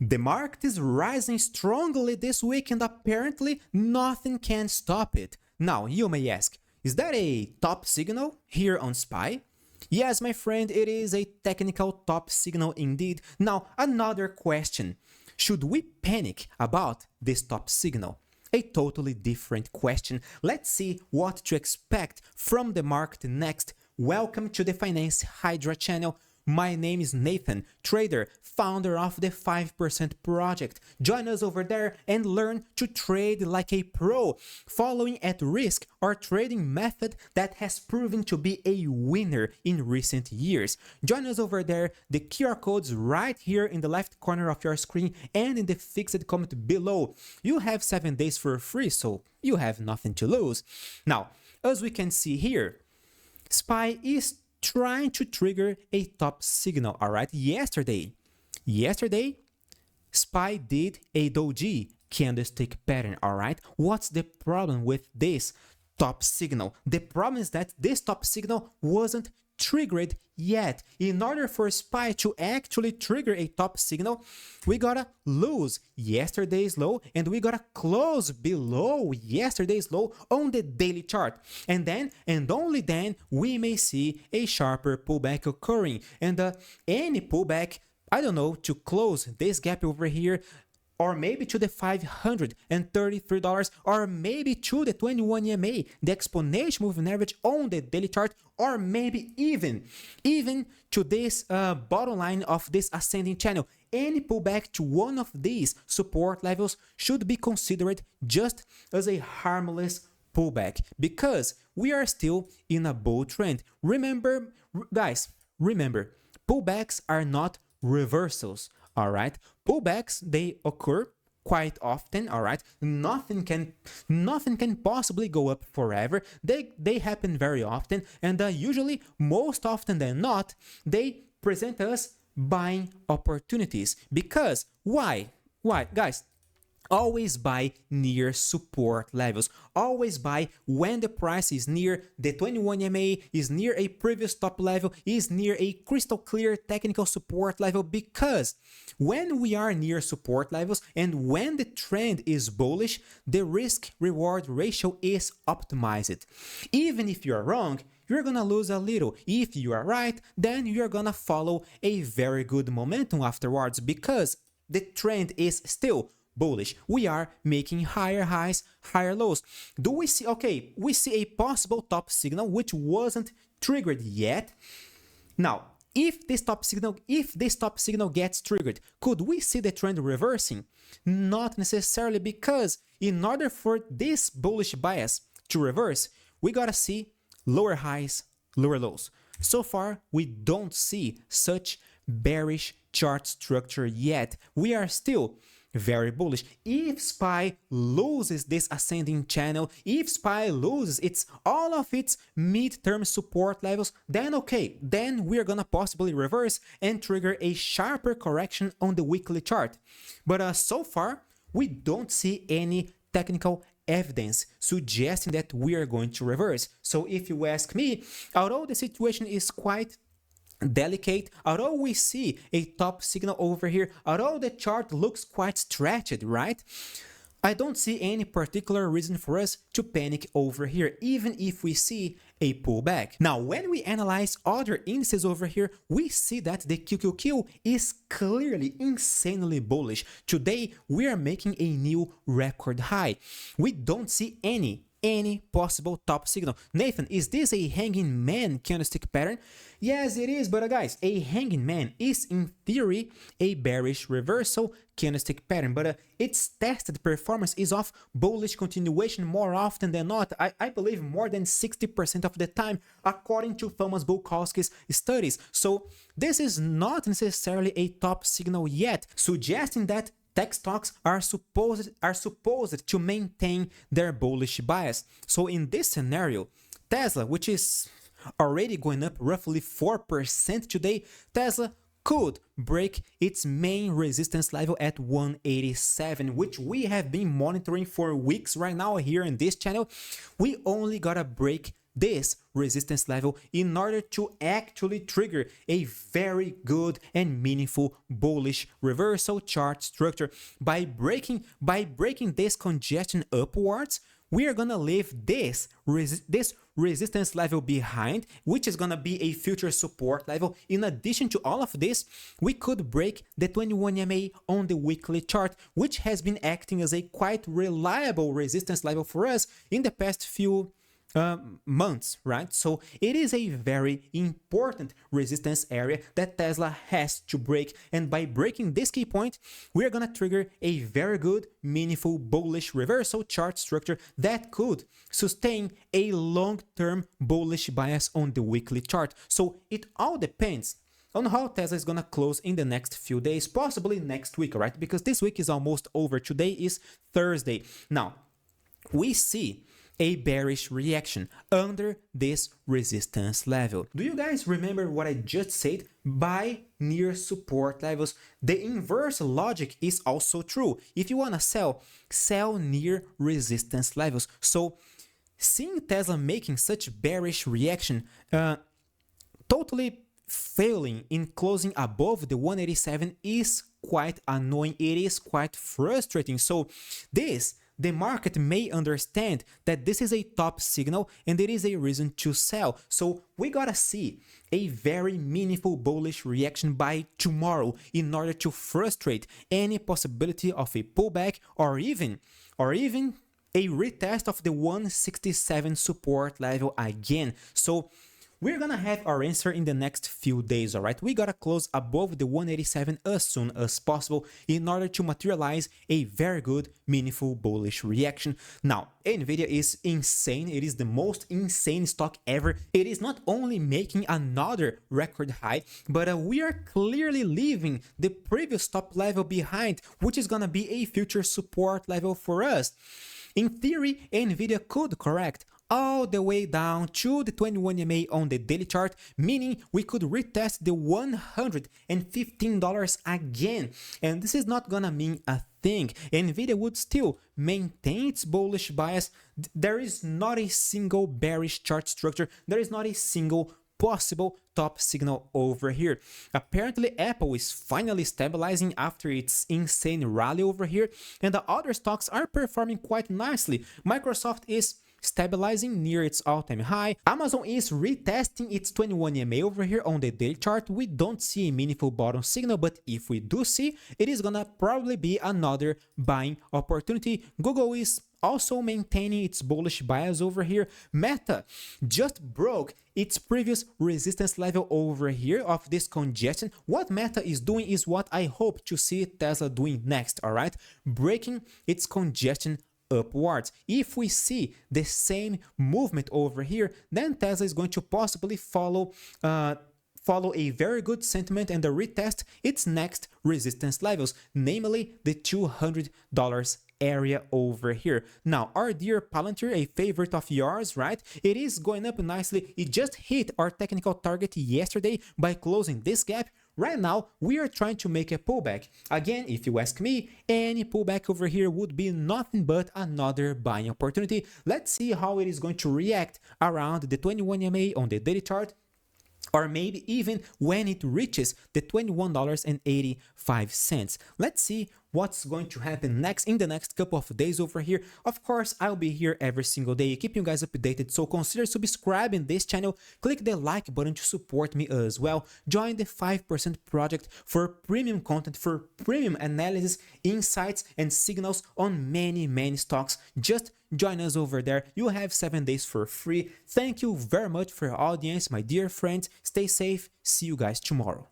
The market is rising strongly this week and apparently nothing can stop it. Now, you may ask, is that a top signal here on SPY? Yes, my friend, it is a technical top signal indeed. Now, another question. Should we panic about this top signal? A totally different question. Let's see what to expect from the market next. Welcome to the Finance Hydra channel. My name is Nathan, trader, founder of the 5% project. Join us over there and learn to trade like a pro, following at risk our trading method that has proven to be a winner in recent years. Join us over there. The QR code's right here in the left corner of your screen and in the fixed comment below. You have 7 days for free, so you have nothing to lose. Now, as we can see here, SPY is trying to trigger a top signal, all right? Yesterday, SPY did a doji candlestick pattern, all right? What's the problem with this top signal? The problem is that this top signal wasn't triggered yet. In order for SPY to actually trigger a top signal, we gotta lose yesterday's low and we gotta close below yesterday's low on the daily chart, and then and only then we may see a sharper pullback occurring. And any pullback, I don't know, to close this gap over here, or maybe to the $533, or maybe to the 21 EMA, the exponential moving average on the daily chart, or maybe even to this bottom line of this ascending channel. Any pullback to one of these support levels should be considered just as a harmless pullback, because we are still in a bull trend. Remember, guys, pullbacks are not reversals. All right, pullbacks, they occur quite often. All right, nothing can possibly go up forever. They happen very often, and usually, most often than not, they present us buying opportunities. Because why, guys? Always buy near support levels. Always buy when the price is near the 21 EMA, is near a previous top level, is near a crystal clear technical support level, because when we are near support levels and when the trend is bullish, the risk-reward ratio is optimized. Even if you are wrong, you're gonna lose a little. If you are right, then you're gonna follow a very good momentum afterwards, because the trend is still bullish. We are making higher highs, higher lows. Do we see? Okay, we see a possible top signal which wasn't triggered yet. Now, if this top signal gets triggered, could we see the trend reversing? Not necessarily, because in order for this bullish bias to reverse, we gotta see lower highs, lower lows. So far, we don't see such bearish chart structure yet. We are still very bullish. If SPY loses this ascending channel, if SPY loses all of its mid-term support levels, then okay, then we're gonna possibly reverse and trigger a sharper correction on the weekly chart. But so far, we don't see any technical evidence suggesting that we are going to reverse. So if you ask me, although the situation is quite delicate, although we see a top signal over here, although the chart looks quite stretched, right? I don't see any particular reason for us to panic over here, even if we see a pullback. Now, when we analyze other indices over here, we see that the QQQ is clearly insanely bullish. Today, we are making a new record high. We don't see any possible top signal. Nathan, is this a hanging man candlestick pattern? Yes, it is, but guys, a hanging man is in theory a bearish reversal candlestick pattern, but its tested performance is of bullish continuation more often than not. I believe more than 60% of the time, according to Thomas Bulkowski's studies. So this is not necessarily a top signal yet, suggesting that tech stocks are supposed to maintain their bullish bias. So in this scenario, Tesla, which is already going up roughly 4% today, Tesla could break its main resistance level at 187, which we have been monitoring for weeks right now here in this channel. We only gotta break this resistance level in order to actually trigger a very good and meaningful bullish reversal chart structure. By breaking this congestion upwards, we are gonna leave this resistance level behind, which is gonna be a future support level. In addition to all of this, we could break the 21 MA on the weekly chart, which has been acting as a quite reliable resistance level for us in the past few months, right? So it is a very important resistance area that Tesla has to break, and by breaking this key point, we're gonna trigger a very good, meaningful bullish reversal chart structure that could sustain a long-term bullish bias on the weekly chart. So it all depends on how Tesla is gonna close in the next few days, possibly next week, right? Because this week is almost over. Today is Thursday. Now, we see a bearish reaction under this resistance level. Do you guys remember what I just said? Buy near support levels. The inverse logic is also true. If you want to sell, sell near resistance levels. So seeing Tesla making such bearish reaction, totally failing in closing above the 187 is quite annoying. It is quite frustrating. So the market may understand that this is a top signal and there is a reason to sell. So we gotta see a very meaningful bullish reaction by tomorrow in order to frustrate any possibility of a pullback or even a retest of the 167 support level again. So we're gonna have our answer in the next few days, alright? We gotta close above the 187 as soon as possible in order to materialize a very good, meaningful bullish reaction. Now, Nvidia is insane. It is the most insane stock ever. It is not only making another record high, but we are clearly leaving the previous top level behind, which is gonna be a future support level for us. In theory, Nvidia could correct all the way down to the 21 MA on the daily chart, meaning we could retest the $115 again. And this is not gonna mean a thing. Nvidia would still maintain its bullish bias. There is not a single bearish chart structure. There is not a single possible top signal over here. Apparently, Apple is finally stabilizing after its insane rally over here, and the other stocks are performing quite nicely. Microsoft is stabilizing near its all-time high. Amazon is retesting its 21 MA over here on the daily chart. We don't see a meaningful bottom signal, but if we do see, it is gonna probably be another buying opportunity. Google is also maintaining its bullish bias over here. Meta just broke its previous resistance level over here of this congestion. What Meta is doing is what I hope to see Tesla doing next, all right? Breaking its congestion upwards. If we see the same movement over here, then Tesla is going to possibly follow a very good sentiment and retest its next resistance levels, namely the $200 area over here. Now, our dear Palantir, a favorite of yours, right? It is going up nicely. It just hit our technical target yesterday by closing this gap. Right now, we are trying to make a pullback. Again, if you ask me, any pullback over here would be nothing but another buying opportunity. Let's see how it is going to react around the 21 MA on the daily chart, or maybe even when it reaches the $21.85. Let's see what's going to happen next in the next couple of days over here. Of course, I'll be here every single day, keeping you guys updated, so consider subscribing this channel, click the like button to support me as well, join the 5% project for premium content, for premium analysis, insights, and signals on many stocks. Just join us over there. You have 7 days for free. Thank you very much for your audience, my dear friends. Stay safe. See you guys tomorrow.